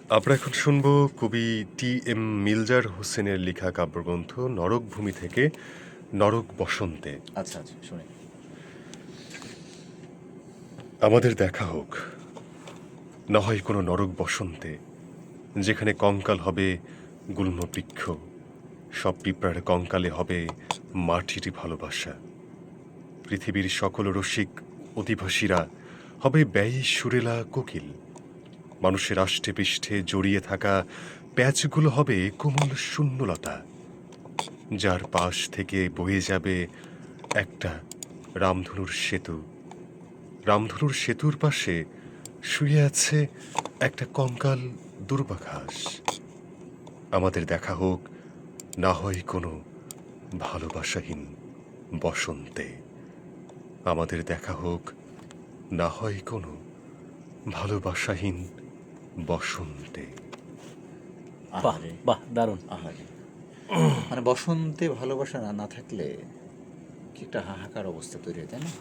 আমরা এখন শুনব কবি টি.এম. মিলজার হোসেনের লেখা কাব্যগ্রন্থ নরকভূমি থেকে নরক বসন্তে। আচ্ছা আচ্ছা, শুনি। আমাদের দেখা হোক না হয় কোনো নরক বসন্তে, যেখানে কঙ্কাল হবে গুল্মবৃক্ষ, সব পিঁপড়ার কঙ্কালে হবে মাটির ভালোবাসা। পৃথিবীর সকল রসিক অধিবাসীরা হবে ব্যয়ী সুরেলা কোকিল। মানুষের আষ্টে পৃষ্ঠে জড়িয়ে থাকা প্যাচগুলো হবে কোমল শূন্যলতা, যার পাশ থেকে বয়ে যাবে একটা রামধনুর সেতু। রামধনুর সেতুর পাশে শুয়ে আছে একটা কঙ্কাল দুর্বাঘাস। আমাদের দেখা হোক না হয় কোনো ভালোবাসাহীন বসন্তে। আমাদের দেখা হোক না হয় কোনো ভালোবাসাহীন বসন্তে। বাহ আহারে বাহ, দারুণ। আহারে, মানে বসন্তে ভালোবাসা না থাকলে কি একটা হাহাকার অবস্থা তৈরি হয়, তাই না?